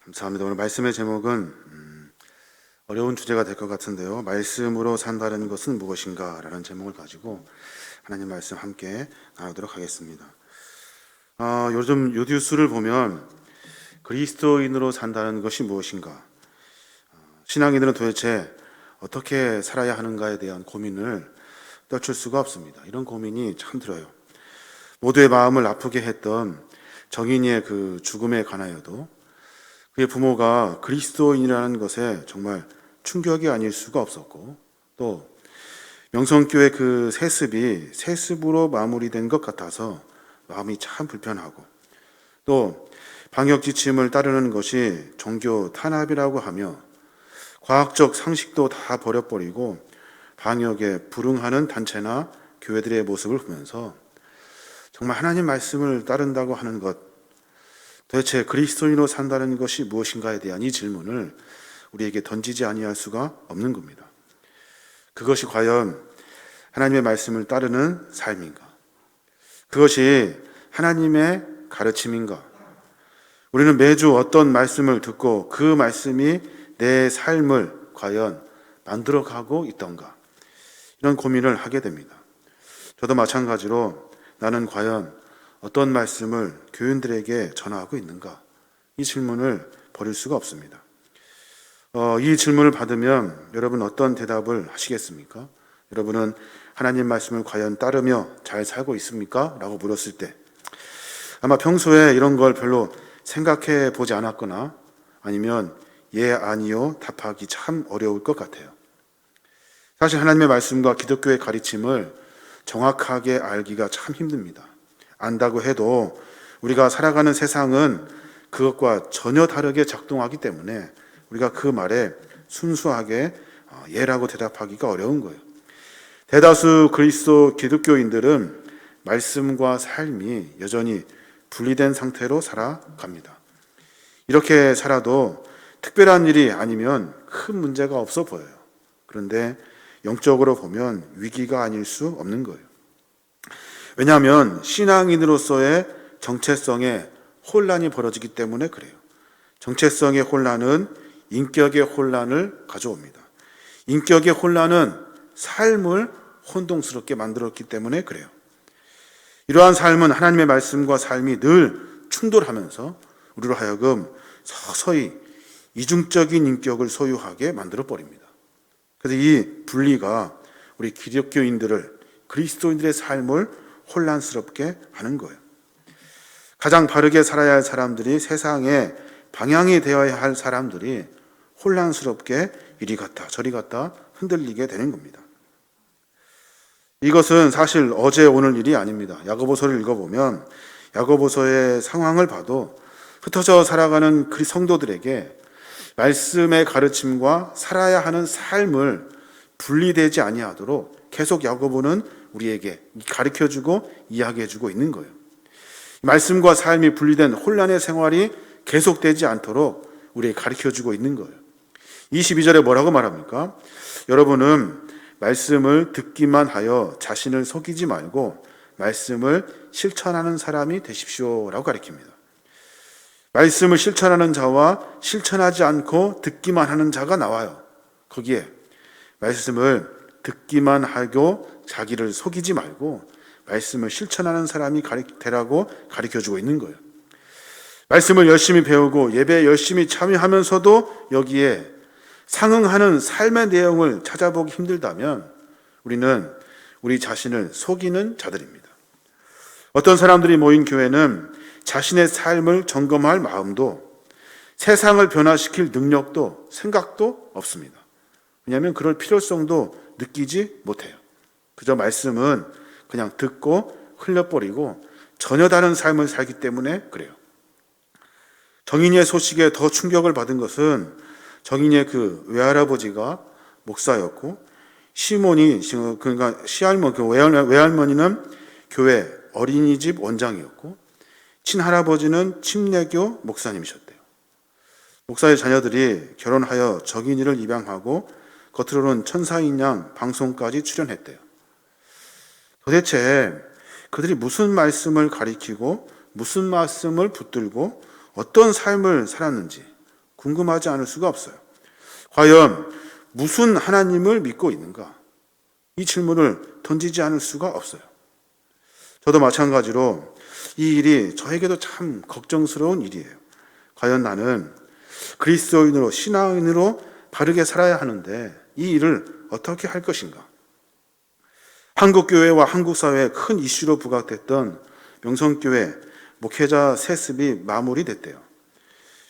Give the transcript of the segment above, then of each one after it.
감사합니다. 오늘 말씀의 제목은 어려운 주제가 될 것 같은데요. 말씀으로 산다는 것은 무엇인가? 라는 제목을 가지고 하나님 말씀 함께 나누도록 하겠습니다. 요즘 뉴스를 보면 그리스도인으로 산다는 것이 무엇인가? 신앙인들은 도대체 어떻게 살아야 하는가에 대한 고민을 떨칠 수가 없습니다. 이런 고민이 참 들어요. 모두의 마음을 아프게 했던 정인이의 그 죽음에 관하여도 그의 부모가 그리스도인이라는 것에 정말 충격이 아닐 수가 없었고, 또 명성교회 그 세습이 세습으로 마무리된 것 같아서 마음이 참 불편하고, 또 방역 지침을 따르는 것이 종교 탄압이라고 하며 과학적 상식도 다 버려버리고 방역에 불응하는 단체나 교회들의 모습을 보면서 정말 하나님 말씀을 따른다고 하는 것, 도대체 그리스도인으로 산다는 것이 무엇인가에 대한 이 질문을 우리에게 던지지 아니할 수가 없는 겁니다. 그것이 과연 하나님의 말씀을 따르는 삶인가? 그것이 하나님의 가르침인가? 우리는 매주 어떤 말씀을 듣고 그 말씀이 내 삶을 과연 만들어가고 있던가? 이런 고민을 하게 됩니다. 저도 마찬가지로 나는 과연 어떤 말씀을 교인들에게 전하고 있는가? 이 질문을 버릴 수가 없습니다. 이 질문을 받으면 여러분 어떤 대답을 하시겠습니까? 여러분은 하나님 말씀을 과연 따르며 잘 살고 있습니까? 라고 물었을 때 아마 평소에 이런 걸 별로 생각해 보지 않았거나 아니면 예, 아니요 답하기 참 어려울 것 같아요. 사실 하나님의 말씀과 기독교의 가르침을 정확하게 알기가 참 힘듭니다. 안다고 해도 우리가 살아가는 세상은 그것과 전혀 다르게 작동하기 때문에 우리가 그 말에 순수하게 예라고 대답하기가 어려운 거예요. 대다수 그리스도 기독교인들은 말씀과 삶이 여전히 분리된 상태로 살아갑니다. 이렇게 살아도 특별한 일이 아니면 큰 문제가 없어 보여요. 그런데 영적으로 보면 위기가 아닐 수 없는 거예요. 왜냐하면 신앙인으로서의 정체성에 혼란이 벌어지기 때문에 그래요. 정체성의 혼란은 인격의 혼란을 가져옵니다. 인격의 혼란은 삶을 혼동스럽게 만들었기 때문에 그래요. 이러한 삶은 하나님의 말씀과 삶이 늘 충돌하면서 우리로 하여금 서서히 이중적인 인격을 소유하게 만들어버립니다. 그래서 이 분리가 우리 기독교인들을, 그리스도인들의 삶을 혼란스럽게 하는 거예요. 가장 바르게 살아야 할 사람들이, 세상에 방향이 되어야 할 사람들이 혼란스럽게 이리 갔다 저리 갔다 흔들리게 되는 겁니다. 이것은 사실 어제 오늘 일이 아닙니다. 야고보서를 읽어보면 야고보서의 상황을 봐도 흩어져 살아가는 그 성도들에게 말씀의 가르침과 살아야 하는 삶을 분리되지 아니하도록 계속 야고보는 우리에게 가르쳐주고 이야기해주고 있는 거예요. 말씀과 삶이 분리된 혼란의 생활이 계속되지 않도록 우리에게 가르쳐주고 있는 거예요. 22절에 뭐라고 말합니까? 여러분은 말씀을 듣기만 하여 자신을 속이지 말고 말씀을 실천하는 사람이 되십시오 라고 가르칩니다. 말씀을 실천하는 자와 실천하지 않고 듣기만 하는 자가 나와요. 거기에 말씀을 듣기만 하고 자기를 속이지 말고 말씀을 실천하는 사람이 되라고 가르쳐주고 있는 거예요. 말씀을 열심히 배우고 예배에 열심히 참여하면서도 여기에 상응하는 삶의 내용을 찾아보기 힘들다면 우리는 우리 자신을 속이는 자들입니다. 어떤 사람들이 모인 교회는 자신의 삶을 점검할 마음도 세상을 변화시킬 능력도 생각도 없습니다. 왜냐하면 그럴 필요성도 느끼지 못해요. 그저 말씀은 그냥 듣고 흘려버리고 전혀 다른 삶을 살기 때문에 그래요. 정인이의 소식에 더 충격을 받은 것은 정인이의 그 외할아버지가 목사였고 시몬이 그러니까 시할머니, 그 외할머니는 교회 어린이집 원장이었고 친할아버지는 침례교 목사님이셨대요. 목사의 자녀들이 결혼하여 정인이를 입양하고 겉으로는 천사인 양 방송까지 출연했대요. 도대체 그들이 무슨 말씀을 가리키고 무슨 말씀을 붙들고 어떤 삶을 살았는지 궁금하지 않을 수가 없어요. 과연 무슨 하나님을 믿고 있는가? 이 질문을 던지지 않을 수가 없어요. 저도 마찬가지로 이 일이 저에게도 참 걱정스러운 일이에요. 과연 나는 그리스도인으로, 신앙인으로 바르게 살아야 하는데 이 일을 어떻게 할 것인가? 한국교회와 한국사회의 큰 이슈로 부각됐던 명성교회 목회자 세습이 마무리됐대요.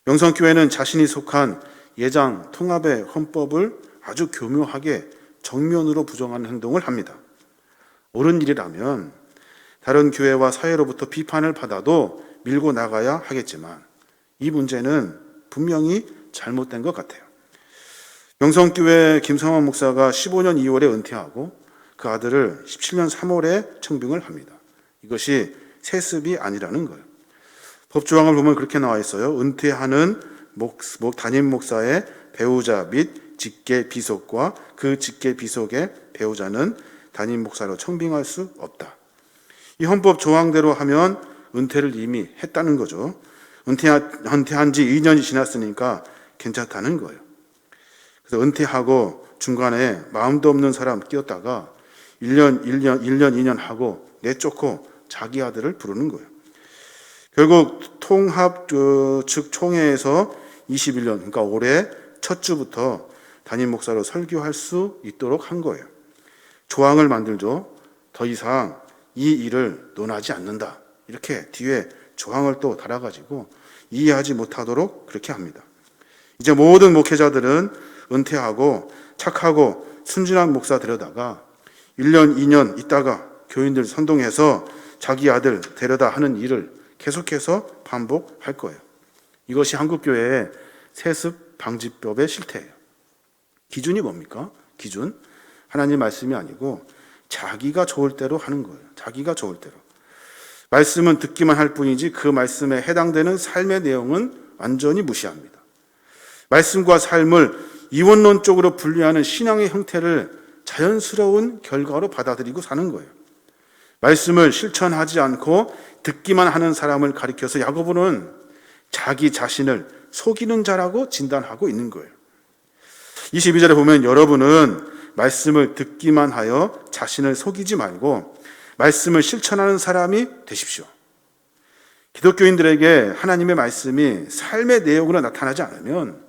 명성교회는 자신이 속한 예장 통합의 헌법을 아주 교묘하게 정면으로 부정하는 행동을 합니다. 옳은 일이라면 다른 교회와 사회로부터 비판을 받아도 밀고 나가야 하겠지만 이 문제는 분명히 잘못된 것 같아요. 명성교회 김성환 목사가 15년 2월에 은퇴하고 그 아들을 17년 3월에 청빙을 합니다. 이것이 세습이 아니라는 거예요. 법조항을 보면 그렇게 나와 있어요. 은퇴하는 담임 목사의 배우자 및 직계 비속과 그 직계 비속의 배우자는 담임 목사로 청빙할 수 없다. 이 헌법 조항대로 하면 은퇴를 이미 했다는 거죠. 은퇴한 지 2년이 지났으니까 괜찮다는 거예요. 그래서 은퇴하고 중간에 마음도 없는 사람 끼었다가 1년, 2년 하고 내쫓고 자기 아들을 부르는 거예요. 결국 통합 측 총회에서 21년, 그러니까 올해 첫 주부터 담임 목사로 설교할 수 있도록 한 거예요. 조항을 만들죠. 더 이상 이 일을 논하지 않는다. 이렇게 뒤에 조항을 또 달아가지고 이해하지 못하도록 그렇게 합니다. 이제 모든 목회자들은 은퇴하고 착하고 순진한 목사 데려다가 1년, 2년 있다가 교인들 선동해서 자기 아들 데려다 하는 일을 계속해서 반복할 거예요. 이것이 한국교회의 세습 방지법의 실태예요. 기준이 뭡니까? 기준? 하나님 말씀이 아니고 자기가 좋을 대로 하는 거예요. 자기가 좋을 대로. 말씀은 듣기만 할 뿐이지 그 말씀에 해당되는 삶의 내용은 완전히 무시합니다. 말씀과 삶을 이원론적으로 분리하는 신앙의 형태를 자연스러운 결과로 받아들이고 사는 거예요. 말씀을 실천하지 않고 듣기만 하는 사람을 가리켜서 야고보는 자기 자신을 속이는 자라고 진단하고 있는 거예요. 22절에 보면 여러분은 말씀을 듣기만 하여 자신을 속이지 말고 말씀을 실천하는 사람이 되십시오. 기독교인들에게 하나님의 말씀이 삶의 내용으로 나타나지 않으면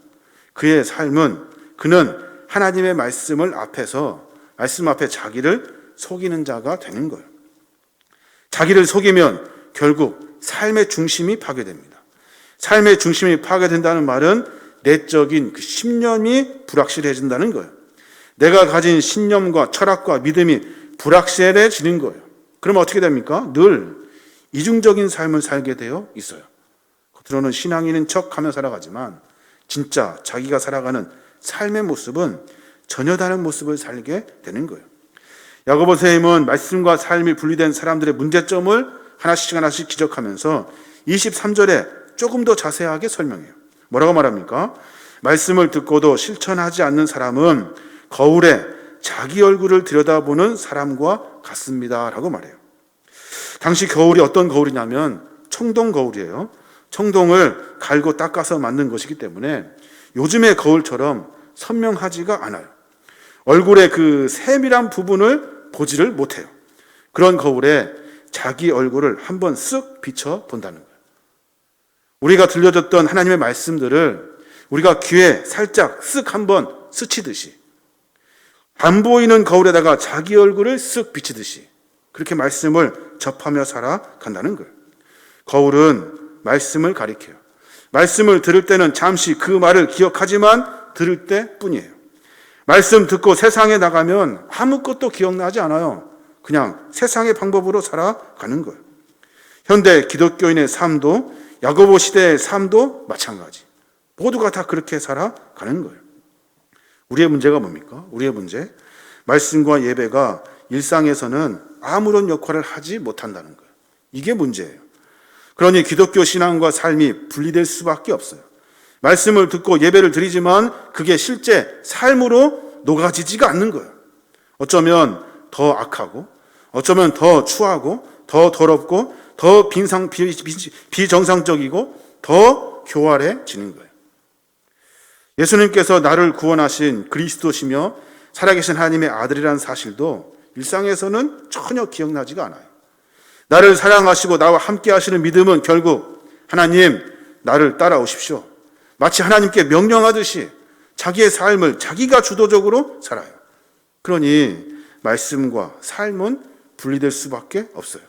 그의 삶은 그는 하나님의 말씀을 앞에서 말씀 앞에 자기를 속이는 자가 되는 거예요. 자기를 속이면 결국 삶의 중심이 파괴됩니다. 삶의 중심이 파괴된다는 말은 내적인 그 신념이 불확실해진다는 거예요. 내가 가진 신념과 철학과 믿음이 불확실해지는 거예요. 그러면 어떻게 됩니까? 늘 이중적인 삶을 살게 되어 있어요. 겉으로는 신앙인인 척하며 살아가지만 진짜 자기가 살아가는 삶의 모습은 전혀 다른 모습을 살게 되는 거예요. 야고보 선생님은 말씀과 삶이 분리된 사람들의 문제점을 하나씩 지적하면서 23절에 조금 더 자세하게 설명해요. 뭐라고 말합니까? 말씀을 듣고도 실천하지 않는 사람은 거울에 자기 얼굴을 들여다보는 사람과 같습니다 라고 말해요. 당시 거울이 어떤 거울이냐면 청동 거울이에요. 청동을 갈고 닦아서 만든 것이기 때문에 요즘의 거울처럼 선명하지가 않아요. 얼굴의 그 세밀한 부분을 보지를 못해요. 그런 거울에 자기 얼굴을 한번 쓱 비춰 본다는 거예요. 우리가 들려줬던 하나님의 말씀들을 우리가 귀에 살짝 쓱 한번 스치듯이 안 보이는 거울에다가 자기 얼굴을 쓱 비치듯이 그렇게 말씀을 접하며 살아간다는 거예요. 거울은 말씀을 가리켜요. 말씀을 들을 때는 잠시 그 말을 기억하지만 들을 때뿐이에요. 말씀 듣고 세상에 나가면 아무것도 기억나지 않아요. 그냥 세상의 방법으로 살아가는 거예요. 현대 기독교인의 삶도 야고보 시대의 삶도 마찬가지. 모두가 다 그렇게 살아가는 거예요. 우리의 문제가 뭡니까? 우리의 문제. 말씀과 예배가 일상에서는 아무런 역할을 하지 못한다는 거예요. 이게 문제예요. 그러니 기독교 신앙과 삶이 분리될 수밖에 없어요. 말씀을 듣고 예배를 드리지만 그게 실제 삶으로 녹아지지가 않는 거예요. 어쩌면 더 악하고 어쩌면 더 추하고 더 더럽고 더 비정상적이고 더 교활해지는 거예요. 예수님께서 나를 구원하신 그리스도시며 살아계신 하나님의 아들이라는 사실도 일상에서는 전혀 기억나지가 않아요. 나를 사랑하시고 나와 함께 하시는 믿음은 결국 하나님, 나를 따라오십시오. 마치 하나님께 명령하듯이 자기의 삶을 자기가 주도적으로 살아요. 그러니 말씀과 삶은 분리될 수밖에 없어요.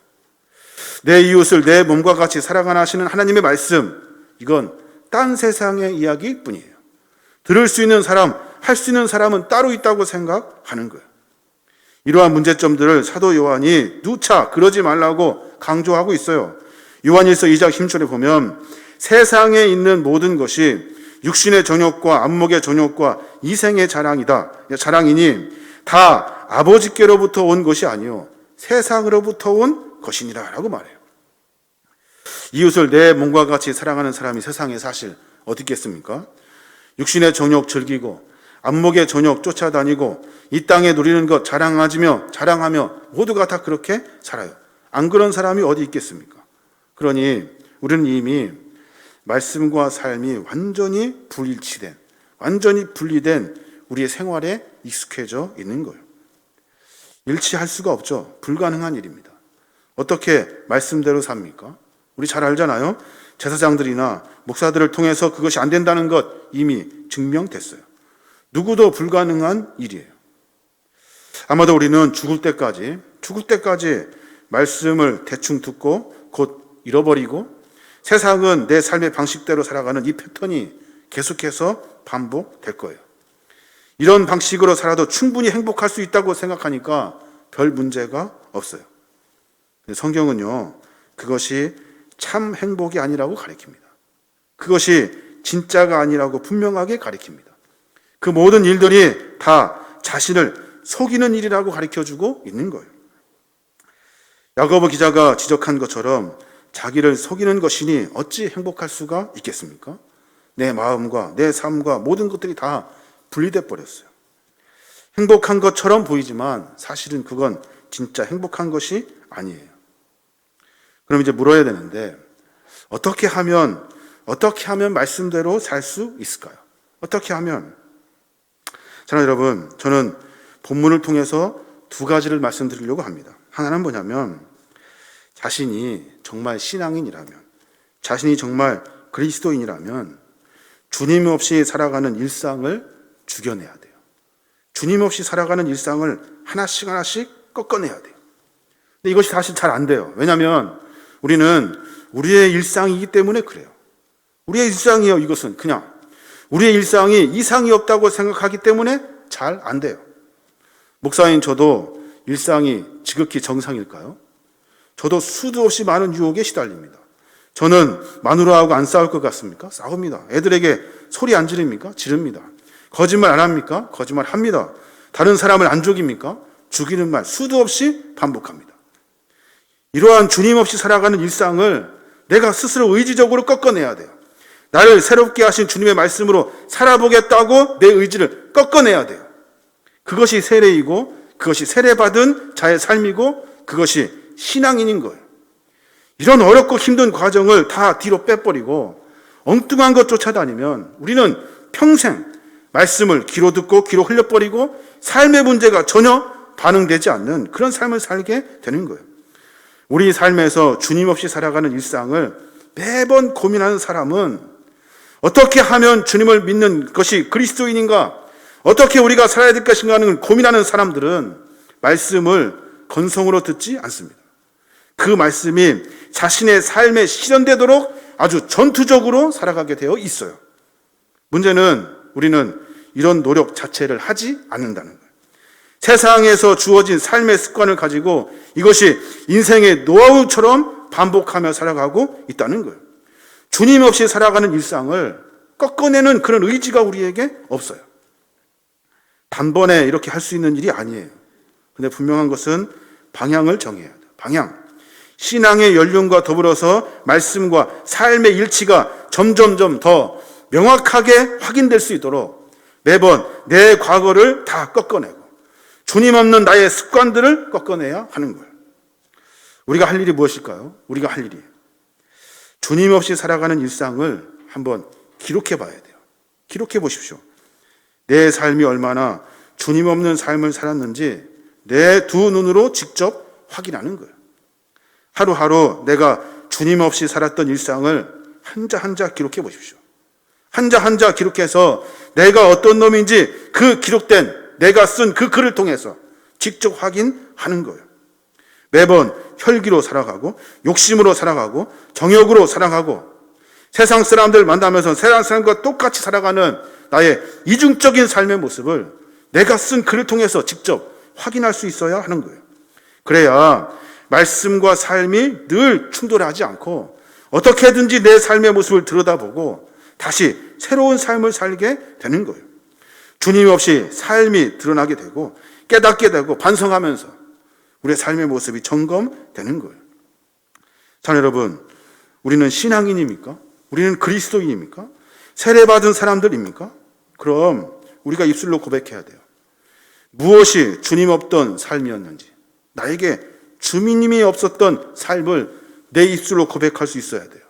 내 이웃을 내 몸과 같이 사랑하나 하시는 하나님의 말씀, 이건 딴 세상의 이야기뿐이에요. 들을 수 있는 사람, 할 수 있는 사람은 따로 있다고 생각하는 거예요. 이러한 문제점들을 사도 요한이 누차 그러지 말라고 강조하고 있어요. 요한일서 2장 10절에 보면 세상에 있는 모든 것이 육신의 정욕과 안목의 정욕과 이생의 자랑이니 다 아버지께로부터 온 것이 아니요 세상으로부터 온 것이니라 라고 말해요. 이웃을 내 몸과 같이 사랑하는 사람이 세상에 사실 어디 있겠습니까? 육신의 정욕 즐기고 안목의 정욕 쫓아다니고 이 땅에 누리는 것 자랑하며 모두가 다 그렇게 살아요. 안 그런 사람이 어디 있겠습니까? 그러니 우리는 이미 말씀과 삶이 완전히 불일치된, 완전히 분리된 우리의 생활에 익숙해져 있는 거예요. 일치할 수가 없죠. 불가능한 일입니다. 어떻게 말씀대로 삽니까? 우리 잘 알잖아요. 제사장들이나 목사들을 통해서 그것이 안 된다는 것 이미 증명됐어요. 누구도 불가능한 일이에요. 아마도 우리는 죽을 때까지 말씀을 대충 듣고 곧 잃어버리고 세상은 내 삶의 방식대로 살아가는 이 패턴이 계속해서 반복될 거예요. 이런 방식으로 살아도 충분히 행복할 수 있다고 생각하니까 별 문제가 없어요. 성경은요, 그것이 참 행복이 아니라고 가르칩니다. 그것이 진짜가 아니라고 분명하게 가르칩니다. 그 모든 일들이 다 자신을 속이는 일이라고 가르쳐주고 있는 거예요. 야고보 기자가 지적한 것처럼 자기를 속이는 것이니 어찌 행복할 수가 있겠습니까? 내 마음과 내 삶과 모든 것들이 다 분리돼 버렸어요. 행복한 것처럼 보이지만 사실은 그건 진짜 행복한 것이 아니에요. 그럼 이제 물어야 되는데 어떻게 하면 말씀대로 살 수 있을까요? 어떻게 하면? 자, 여러분, 저는 본문을 통해서 두 가지를 말씀드리려고 합니다. 하나는 뭐냐면 자신이 정말 신앙인이라면, 자신이 정말 그리스도인이라면 주님 없이 살아가는 일상을 죽여내야 돼요. 주님 없이 살아가는 일상을 하나씩 꺾어내야 돼요. 근데 이것이 사실 잘 안 돼요. 왜냐하면 우리는 우리의 일상이기 때문에 그래요. 우리의 일상이에요. 이것은 그냥 우리의 일상이 이상이 없다고 생각하기 때문에 잘 안 돼요. 목사인 저도 일상이 지극히 정상일까요? 저도 수도 없이 많은 유혹에 시달립니다. 저는 마누라하고 안 싸울 것 같습니까? 싸웁니다. 애들에게 소리 안 지릅니까? 지릅니다. 거짓말 안 합니까? 거짓말 합니다. 다른 사람을 안 죽입니까? 죽이는 말 수도 없이 반복합니다. 이러한 주님 없이 살아가는 일상을 내가 스스로 의지적으로 꺾어내야 돼요. 나를 새롭게 하신 주님의 말씀으로 살아보겠다고 내 의지를 꺾어내야 돼요. 그것이 세례이고 그것이 세례받은 자의 삶이고 그것이 신앙인인 거예요. 이런 어렵고 힘든 과정을 다 뒤로 빼버리고 엉뚱한 것 쫓아다니면 우리는 평생 말씀을 귀로 듣고 귀로 흘려버리고 삶의 문제가 전혀 반응되지 않는 그런 삶을 살게 되는 거예요. 우리 삶에서 주님 없이 살아가는 일상을 매번 고민하는 사람은 어떻게 하면 주님을 믿는 것이 그리스도인인가, 어떻게 우리가 살아야 될 것인가 하는 고민하는 사람들은 말씀을 건성으로 듣지 않습니다. 그 말씀이 자신의 삶에 실현되도록 아주 전투적으로 살아가게 되어 있어요. 문제는 우리는 이런 노력 자체를 하지 않는다는 거예요. 세상에서 주어진 삶의 습관을 가지고 이것이 인생의 노하우처럼 반복하며 살아가고 있다는 거예요. 주님 없이 살아가는 일상을 꺾어내는 그런 의지가 우리에게 없어요. 단번에 이렇게 할 수 있는 일이 아니에요. 근데 분명한 것은 방향을 정해야 돼요. 방향. 신앙의 연륜과 더불어서 말씀과 삶의 일치가 점점점 더 명확하게 확인될 수 있도록 매번 내 과거를 다 꺾어내고 주님 없는 나의 습관들을 꺾어내야 하는 거예요. 우리가 할 일이 무엇일까요? 우리가 할 일이 주님 없이 살아가는 일상을 한번 기록해 봐야 돼요. 기록해 보십시오. 내 삶이 얼마나 주님 없는 삶을 살았는지 내 두 눈으로 직접 확인하는 거예요. 하루하루 내가 주님 없이 살았던 일상을 한자 한자 기록해 보십시오. 한자 한자 기록해서 내가 어떤 놈인지 그 기록된 내가 쓴 그 글을 통해서 직접 확인하는 거예요. 매번 혈기로 살아가고 욕심으로 살아가고 정욕으로 살아가고 세상 사람들 만나면서 세상 사람과 똑같이 살아가는 나의 이중적인 삶의 모습을 내가 쓴 글을 통해서 직접 확인할 수 있어야 하는 거예요. 그래야 말씀과 삶이 늘 충돌하지 않고 어떻게든지 내 삶의 모습을 들여다보고 다시 새로운 삶을 살게 되는 거예요. 주님 없이 삶이 드러나게 되고 깨닫게 되고 반성하면서 우리의 삶의 모습이 점검되는 거예요. 자, 여러분, 우리는 신앙인입니까? 우리는 그리스도인입니까? 세례받은 사람들입니까? 그럼 우리가 입술로 고백해야 돼요. 무엇이 주님 없던 삶이었는지, 나에게 주님이 없었던 삶을 내 입술로 고백할 수 있어야 돼요.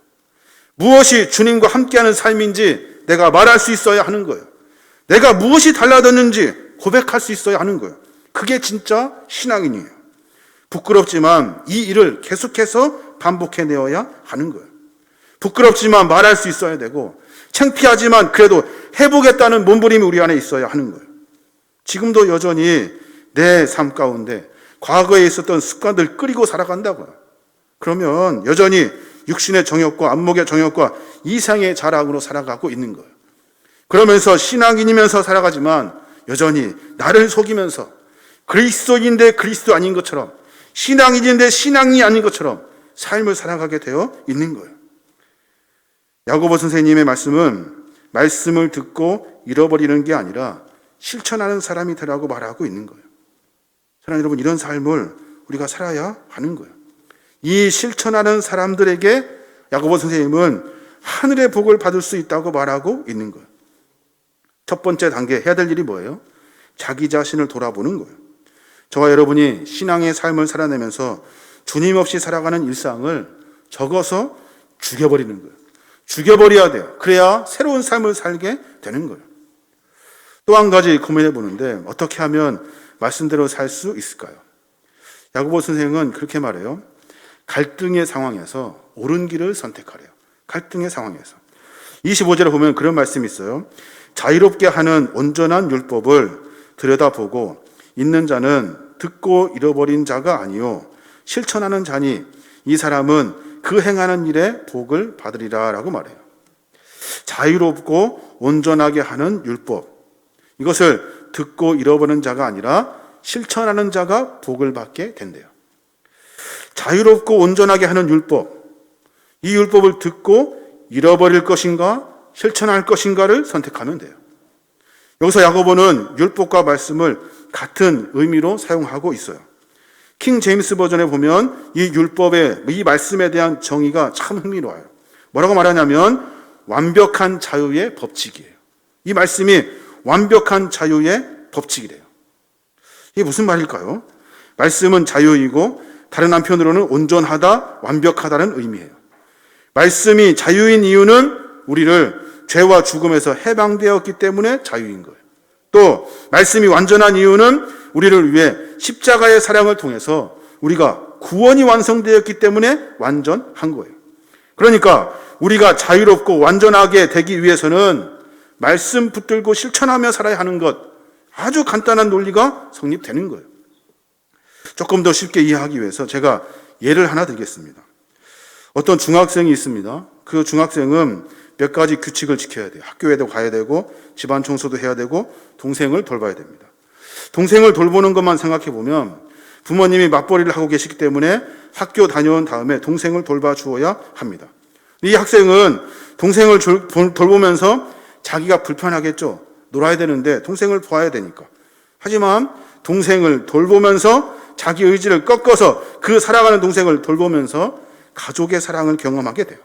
무엇이 주님과 함께하는 삶인지 내가 말할 수 있어야 하는 거예요. 내가 무엇이 달라졌는지 고백할 수 있어야 하는 거예요. 그게 진짜 신앙인이에요. 부끄럽지만 이 일을 계속해서 반복해내어야 하는 거예요. 부끄럽지만 말할 수 있어야 되고 창피하지만 그래도 해보겠다는 몸부림이 우리 안에 있어야 하는 거예요. 지금도 여전히 내 삶 가운데 과거에 있었던 습관들 끌고 살아간다고요. 그러면 여전히 육신의 정욕과 안목의 정욕과 이상의 자랑으로 살아가고 있는 거예요. 그러면서 신앙인이면서 살아가지만 여전히 나를 속이면서 그리스도인인데 그리스도 아닌 것처럼 신앙인인데 신앙이 아닌 것처럼 삶을 살아가게 되어 있는 거예요. 야고보 선생님의 말씀은 말씀을 듣고 잃어버리는 게 아니라 실천하는 사람이 되라고 말하고 있는 거예요. 사랑하는 여러분, 이런 삶을 우리가 살아야 하는 거예요. 이 실천하는 사람들에게 야고보 선생님은 하늘의 복을 받을 수 있다고 말하고 있는 거예요. 첫 번째 단계 해야 될 일이 뭐예요? 자기 자신을 돌아보는 거예요. 저와 여러분이 신앙의 삶을 살아내면서 주님 없이 살아가는 일상을 적어서 죽여버리는 거예요. 죽여버려야 돼요. 그래야 새로운 삶을 살게 되는 거예요. 또 한 가지 고민해 보는데 어떻게 하면 말씀대로 살 수 있을까요? 야고보 선생은 그렇게 말해요. 갈등의 상황에서 옳은 길을 선택하래요. 갈등의 상황에서. 25절에 보면 그런 말씀이 있어요. 자유롭게 하는 온전한 율법을 들여다보고 있는 자는 듣고 잃어버린 자가 아니요 실천하는 자니 이 사람은 그 행하는 일에 복을 받으리라 라고 말해요. 자유롭고 온전하게 하는 율법, 이것을 듣고 잃어버리는 자가 아니라 실천하는 자가 복을 받게 된대요. 자유롭고 온전하게 하는 율법, 이 율법을 듣고 잃어버릴 것인가 실천할 것인가를 선택하면 돼요. 여기서 야고보는 율법과 말씀을 같은 의미로 사용하고 있어요. 킹 제임스 버전에 보면 이 율법의 이 말씀에 대한 정의가 참 흥미로워요. 뭐라고 말하냐면 완벽한 자유의 법칙이에요. 이 말씀이 완벽한 자유의 법칙이래요. 이게 무슨 말일까요? 말씀은 자유이고 다른 한편으로는 온전하다, 완벽하다는 의미예요. 말씀이 자유인 이유는 우리를 죄와 죽음에서 해방되었기 때문에 자유인 거예요. 또 말씀이 완전한 이유는 우리를 위해 십자가의 사랑을 통해서 우리가 구원이 완성되었기 때문에 완전한 거예요. 그러니까 우리가 자유롭고 완전하게 되기 위해서는 말씀 붙들고 실천하며 살아야 하는 것, 아주 간단한 논리가 성립되는 거예요. 조금 더 쉽게 이해하기 위해서 제가 예를 하나 들겠습니다. 어떤 중학생이 있습니다. 그 중학생은 몇 가지 규칙을 지켜야 돼요. 학교에도 가야 되고 집안 청소도 해야 되고 동생을 돌봐야 됩니다. 동생을 돌보는 것만 생각해 보면 부모님이 맞벌이를 하고 계시기 때문에 학교 다녀온 다음에 동생을 돌봐 주어야 합니다. 이 학생은 동생을 돌보면서 자기가 불편하겠죠. 놀아야 되는데 동생을 도와야 되니까. 하지만 동생을 돌보면서 자기 의지를 꺾어서 그 사랑하는 동생을 돌보면서 가족의 사랑을 경험하게 돼요.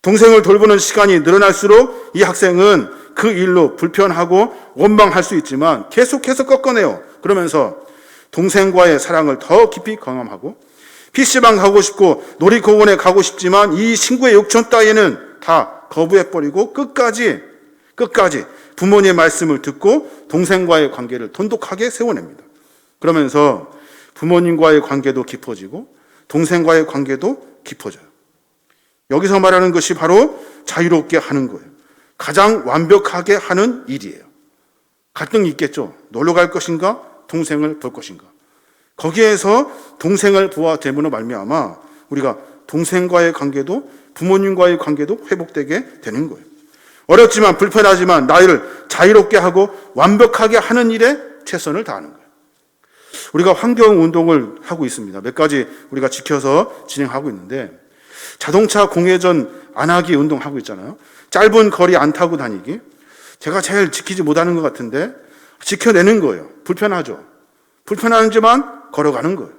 동생을 돌보는 시간이 늘어날수록 이 학생은 그 일로 불편하고 원망할 수 있지만 계속해서 꺾어내요. 그러면서 동생과의 사랑을 더 깊이 경험하고 PC방 가고 싶고 놀이공원에 가고 싶지만 이 친구의 욕심 따위는 다 거부해버리고 끝까지 끝까지 부모님의 말씀을 듣고 동생과의 관계를 돈독하게 세워냅니다. 그러면서 부모님과의 관계도 깊어지고 동생과의 관계도 깊어져요. 여기서 말하는 것이 바로 자유롭게 하는 거예요. 가장 완벽하게 하는 일이에요. 갈등이 있겠죠. 놀러 갈 것인가? 동생을 볼 것인가? 거기에서 동생을 보아됨으로 말미암아 우리가 동생과의 관계도 부모님과의 관계도 회복되게 되는 거예요. 어렵지만 불편하지만 나를 자유롭게 하고 완벽하게 하는 일에 최선을 다하는 거예요. 우리가 환경운동을 하고 있습니다. 몇 가지 우리가 지켜서 진행하고 있는데 자동차 공회전 안 하기 운동하고 있잖아요. 짧은 거리 안 타고 다니기. 제가 제일 지키지 못하는 것 같은데 지켜내는 거예요. 불편하죠. 불편하지만 걸어가는 거예요.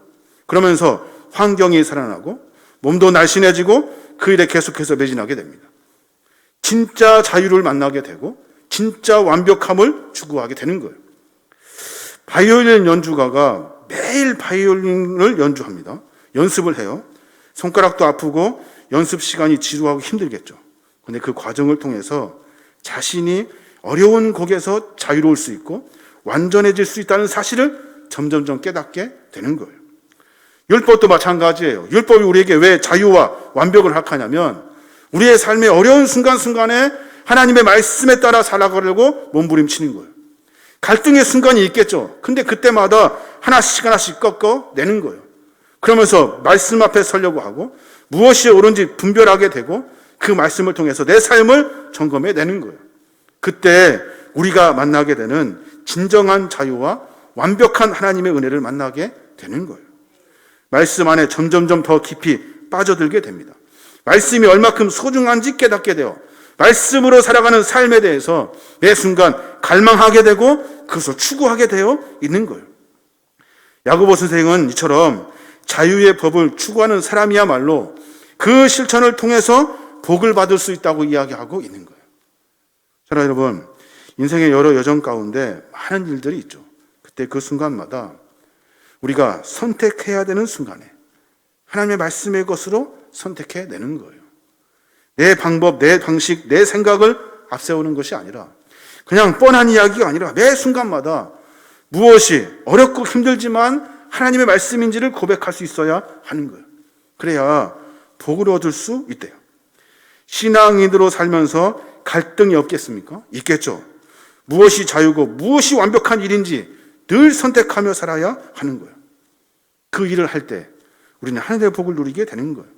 그러면서 환경이 살아나고 몸도 날씬해지고 그 일에 계속해서 매진하게 됩니다. 진짜 자유를 만나게 되고 진짜 완벽함을 추구하게 되는 거예요. 바이올린 연주가가 매일 바이올린을 연주합니다. 연습을 해요. 손가락도 아프고 연습 시간이 지루하고 힘들겠죠. 그런데 그 과정을 통해서 자신이 어려운 곡에서 자유로울 수 있고 완전해질 수 있다는 사실을 점점점 깨닫게 되는 거예요. 율법도 마찬가지예요. 율법이 우리에게 왜 자유와 완벽을 허락하냐면 우리의 삶의 어려운 순간순간에 하나님의 말씀에 따라 살아가려고 몸부림치는 거예요. 갈등의 순간이 있겠죠. 근데 그때마다 하나씩 꺾어내는 거예요. 그러면서 말씀 앞에 서려고 하고 무엇이 옳은지 분별하게 되고 그 말씀을 통해서 내 삶을 점검해내는 거예요. 그때 우리가 만나게 되는 진정한 자유와 완벽한 하나님의 은혜를 만나게 되는 거예요. 말씀 안에 점점점 더 깊이 빠져들게 됩니다. 말씀이 얼마큼 소중한지 깨닫게 되어 말씀으로 살아가는 삶에 대해서 매 순간 갈망하게 되고 그것을 추구하게 되어 있는 거예요. 야고보 선생은 이처럼 자유의 법을 추구하는 사람이야말로 그 실천을 통해서 복을 받을 수 있다고 이야기하고 있는 거예요. 자, 여러분, 인생의 여러 여정 가운데 많은 일들이 있죠. 그때 그 순간마다 우리가 선택해야 되는 순간에 하나님의 말씀의 것으로 선택해내는 거예요. 내 방법, 내 방식, 내 생각을 앞세우는 것이 아니라 그냥 뻔한 이야기가 아니라 매 순간마다 무엇이 어렵고 힘들지만 하나님의 말씀인지를 고백할 수 있어야 하는 거예요. 그래야 복을 얻을 수 있대요. 신앙인으로 살면서 갈등이 없겠습니까? 있겠죠. 무엇이 자유고 무엇이 완벽한 일인지 늘 선택하며 살아야 하는 거예요. 그 일을 할 때 우리는 하나님의 복을 누리게 되는 거예요.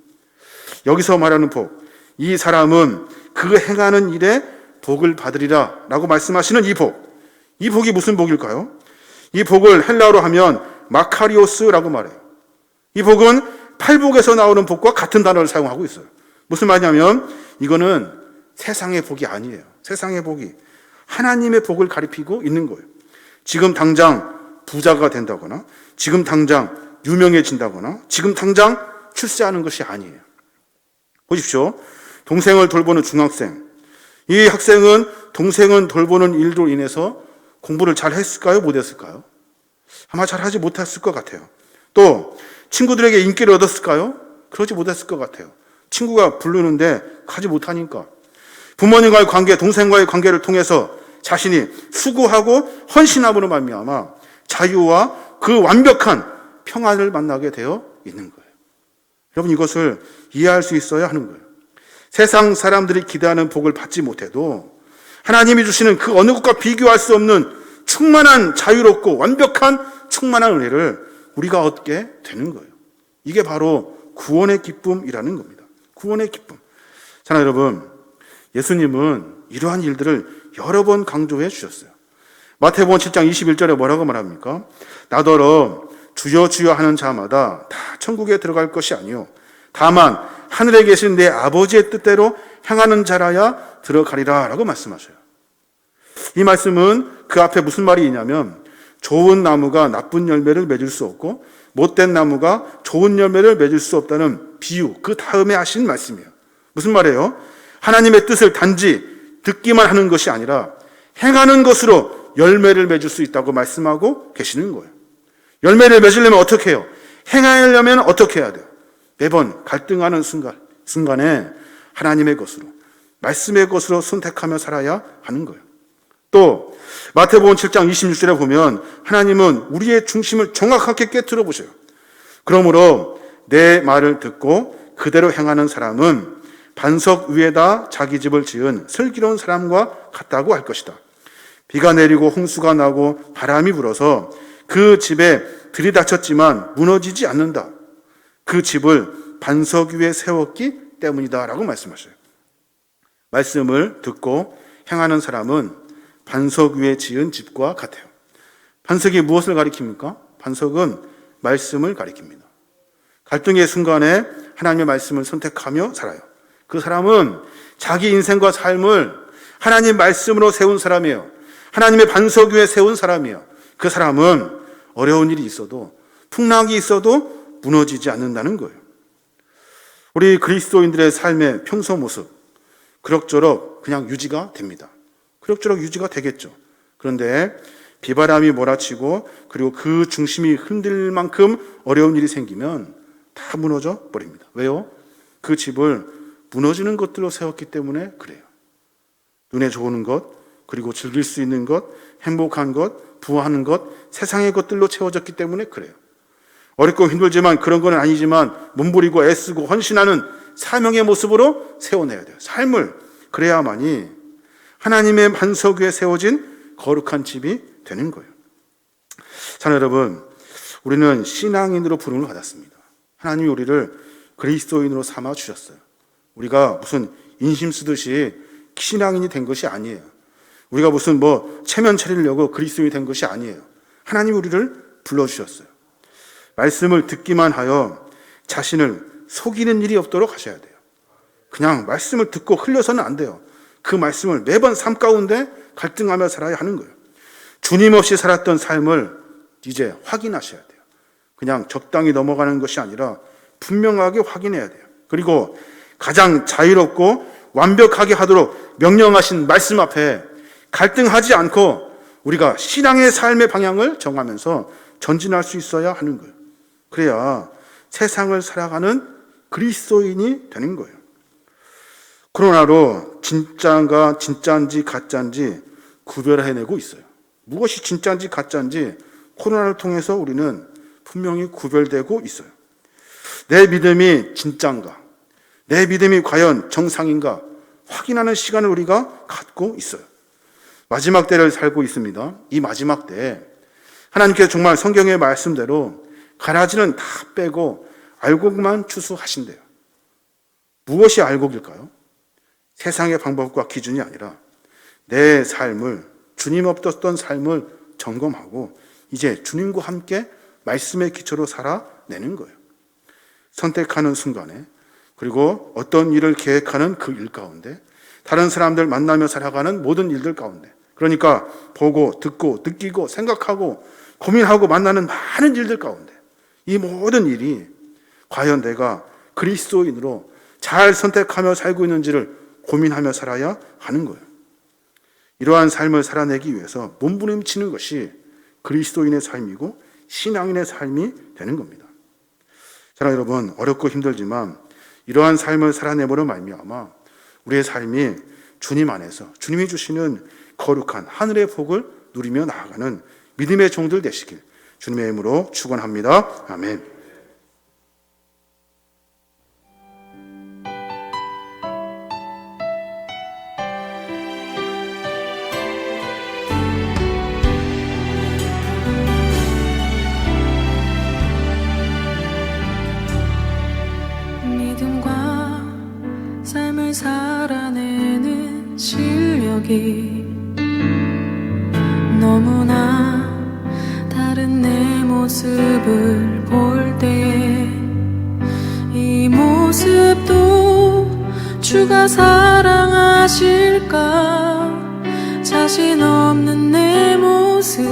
여기서 말하는 복, 이 사람은 그 행하는 일에 복을 받으리라 라고 말씀하시는 이 복, 이 복이 무슨 복일까요? 이 복을 헬라어로 하면 마카리오스라고 말해요. 이 복은 팔복에서 나오는 복과 같은 단어를 사용하고 있어요. 무슨 말이냐면 이거는 세상의 복이 아니에요. 세상의 복이 하나님의 복을 가리키고 있는 거예요. 지금 당장 부자가 된다거나 지금 당장 유명해진다거나 지금 당장 출세하는 것이 아니에요. 보십시오. 동생을 돌보는 중학생. 이 학생은 동생을 돌보는 일로 인해서 공부를 잘 했을까요? 못했을까요? 아마 잘하지 못했을 것 같아요. 또 친구들에게 인기를 얻었을까요? 그러지 못했을 것 같아요. 친구가 부르는데 가지 못하니까. 부모님과의 관계, 동생과의 관계를 통해서 자신이 수고하고 헌신함으로 말미암아 자유와 그 완벽한 평안을 만나게 되어 있는 거예요. 여러분, 이것을 이해할 수 있어야 하는 거예요. 세상 사람들이 기대하는 복을 받지 못해도 하나님이 주시는 그 어느 것과 비교할 수 없는 충만한 자유롭고 완벽한 충만한 은혜를 우리가 얻게 되는 거예요. 이게 바로 구원의 기쁨이라는 겁니다. 구원의 기쁨. 자, 여러분, 예수님은 이러한 일들을 여러 번 강조해 주셨어요. 마태복음 7장 21절에 뭐라고 말합니까? 나더러 주여 주여 하는 자마다 다 천국에 들어갈 것이 아니요 다만 하늘에 계신 내 아버지의 뜻대로 행하는 자라야 들어가리라 라고 말씀하셔요. 이 말씀은 그 앞에 무슨 말이 있냐면 좋은 나무가 나쁜 열매를 맺을 수 없고 못된 나무가 좋은 열매를 맺을 수 없다는 비유, 그 다음에 하신 말씀이에요. 무슨 말이에요? 하나님의 뜻을 단지 듣기만 하는 것이 아니라 행하는 것으로 열매를 맺을 수 있다고 말씀하고 계시는 거예요. 열매를 맺으려면 어떻게 해요? 행하려면 어떻게 해야 돼요? 매번 갈등하는 순간에 하나님의 것으로 말씀의 것으로 선택하며 살아야 하는 거예요. 또 마태복음 7장 26절에 보면 하나님은 우리의 중심을 정확하게 깨트려 보셔요. 그러므로 내 말을 듣고 그대로 행하는 사람은 반석 위에다 자기 집을 지은 슬기로운 사람과 같다고 할 것이다. 비가 내리고 홍수가 나고 바람이 불어서 그 집에 들이닥쳤지만 무너지지 않는다. 그 집을 반석 위에 세웠기 때문이다 라고 말씀하셔요. 말씀을 듣고 행하는 사람은 반석 위에 지은 집과 같아요. 반석이 무엇을 가리킵니까? 반석은 말씀을 가리킵니다. 갈등의 순간에 하나님의 말씀을 선택하며 살아요. 그 사람은 자기 인생과 삶을 하나님 말씀으로 세운 사람이에요. 하나님의 반석 위에 세운 사람이에요. 그 사람은 어려운 일이 있어도, 풍랑이 있어도 무너지지 않는다는 거예요. 우리 그리스도인들의 삶의 평소 모습, 그럭저럭 그냥 유지가 됩니다. 그럭저럭 유지가 되겠죠. 그런데 비바람이 몰아치고 그리고 그 중심이 흔들 만큼 어려운 일이 생기면 다 무너져 버립니다. 왜요? 그 집을 무너지는 것들로 세웠기 때문에 그래요. 눈에 좋은 것, 그리고 즐길 수 있는 것, 행복한 것, 부하는 것, 세상의 것들로 채워졌기 때문에 그래요. 어렵고 힘들지만 그런 건 아니지만 몸부리고 애쓰고 헌신하는 사명의 모습으로 세워내야 돼요. 삶을. 그래야만이 하나님의 반석 위에 세워진 거룩한 집이 되는 거예요. 자, 여러분, 우리는 신앙인으로 부름을 받았습니다. 하나님이 우리를 그리스도인으로 삼아 주셨어요. 우리가 무슨 인심 쓰듯이 신앙인이 된 것이 아니에요. 우리가 무슨 체면 차리려고 그리스도인이 된 것이 아니에요. 하나님이 우리를 불러주셨어요. 말씀을 듣기만 하여 자신을 속이는 일이 없도록 하셔야 돼요. 그냥 말씀을 듣고 흘려서는 안 돼요. 그 말씀을 매번 삶 가운데 갈등하며 살아야 하는 거예요. 주님 없이 살았던 삶을 이제 확인하셔야 돼요. 그냥 적당히 넘어가는 것이 아니라 분명하게 확인해야 돼요. 그리고 가장 자유롭고 완벽하게 하도록 명령하신 말씀 앞에 갈등하지 않고 우리가 신앙의 삶의 방향을 정하면서 전진할 수 있어야 하는 거예요. 그래야 세상을 살아가는 그리스도인이 되는 거예요. 코로나로 진짜인지 가짜인지 구별해내고 있어요. 무엇이 진짜인지 가짜인지 코로나를 통해서 우리는 분명히 구별되고 있어요. 내 믿음이 진짜인가? 내 믿음이 과연 정상인가? 확인하는 시간을 우리가 갖고 있어요. 마지막 때를 살고 있습니다. 이 마지막 때에 하나님께서 정말 성경의 말씀대로 가라지는 다 빼고 알곡만 추수하신대요. 무엇이 알곡일까요? 세상의 방법과 기준이 아니라 내 삶을, 주님 없었던 삶을 점검하고 이제 주님과 함께 말씀의 기초로 살아내는 거예요. 선택하는 순간에, 그리고 어떤 일을 계획하는 그 일 가운데, 다른 사람들 만나며 살아가는 모든 일들 가운데, 그러니까 보고 듣고 느끼고 생각하고 고민하고 만나는 많은 일들 가운데 이 모든 일이 과연 내가 그리스도인으로 잘 선택하며 살고 있는지를 고민하며 살아야 하는 거예요. 이러한 삶을 살아내기 위해서 몸부림치는 것이 그리스도인의 삶이고 신앙인의 삶이 되는 겁니다. 자, 여러분, 어렵고 힘들지만 이러한 삶을 살아내므로 말미암아 우리의 삶이 주님 안에서 주님이 주시는 거룩한 하늘의 복을 누리며 나아가는 믿음의 종들 되시길 주님의 이름으로 축원합니다. 아멘. 믿음과 삶을 살아내는 실력이 너무나 다른 내 모습을 볼 때에 이 모습도 주가 사랑하실까? 자신 없는 내 모습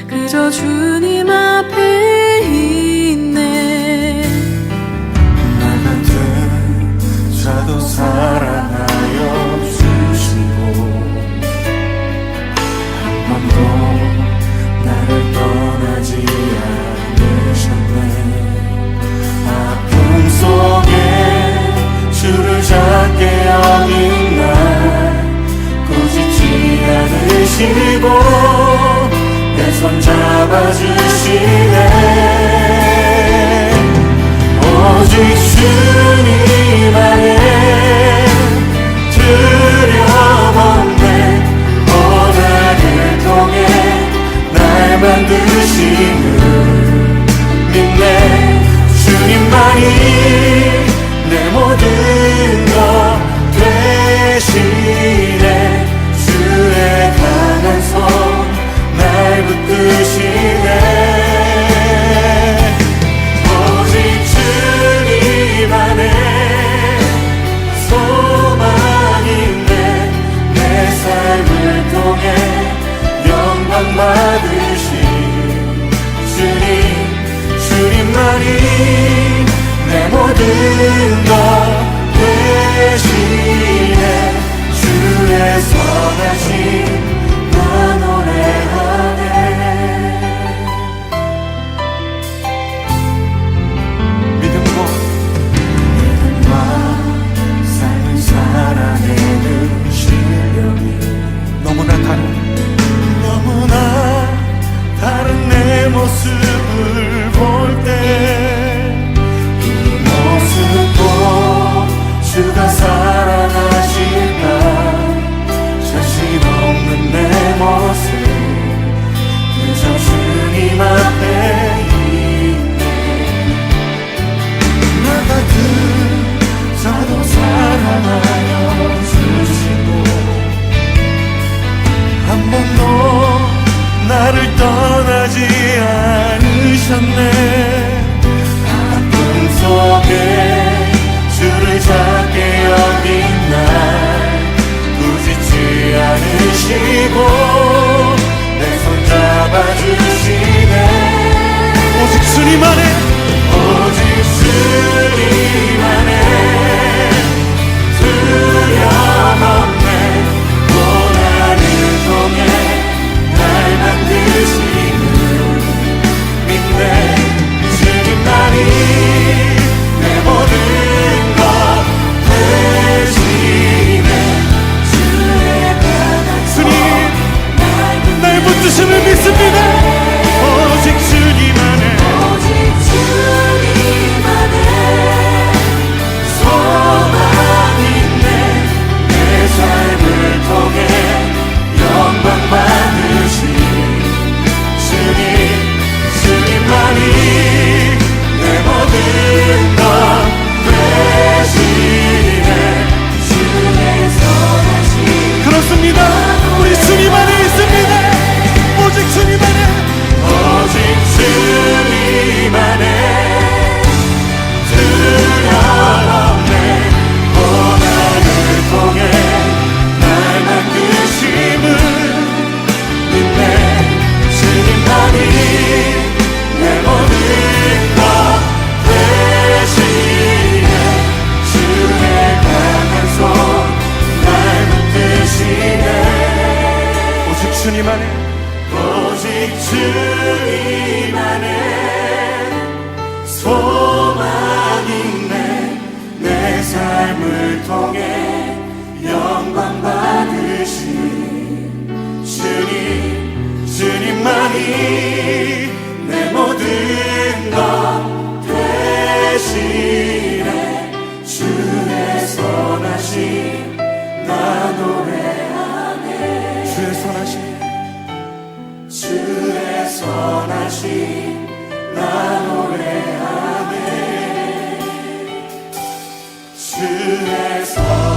그저 주님 앞에 있네. 나 같은 자도 사랑하여 주시고 한 번도 나를 떠나지 않으셨네. 아픔 속에 주를 작게 여기 안으시고 내 손 잡아주시네. 오직 주님 안에 두려움없네. 고난을 통해 날 만드시는 믿네. 주님만이 내 모든 것 되시네. 주의 강한 손 날 붙드시네. 오직 주님 안에 소망 있네. 내 삶을 통해 영광 받으신 주님, 주님만이 내 모든 것 되시네. 주의 선하심 나 노래하네. 믿음과 삶을 살아내는 실력이 너무나 다른 내 모습을 볼 때 이 모습도 주가 사랑하실까. 자신 없는 내 모습 그저 주님 앞에 있네. 나 같은 자도 사랑하여 주시고 한 번도 나를 떠나지 않으셨네. 아픔 속에 주를 작게 여긴 날 부짓지 않으시고 내 손 잡아주시네. 오직 주님 안에, 오직 주님 안에 두려움없네. 고난을 통해 날 만드시는 믿네. 주님만이 내 모든 것 되시네. 주의 강한 손 날 붙드심을 믿습니다. 오직 주님 안에, 오직 주님 안에 소망 있네. 내 삶을 통해 영광 받으신 주님, 주님만이 내 모든 것 되시네. 주의 선하심 그렇습니다. 우리 주님 안에 있습니다. 오직 주님 안에, 오직 주님 안에 두려움없네. 고난을 통해 날 만드심을 믿네. 주님만이 내 모든 것 되시네. 주의 강한 손 날 붙드시네. 오직 주님 안에, 오직 주님 안에 소망 있네. 내 삶을 통해 영광 받으신 주님, 주님만이 내 모든 것 되시네. 주의 선하심 나 노래하네. 주의 선하심, 주의 선하심 나 노래하네. 주의 선하심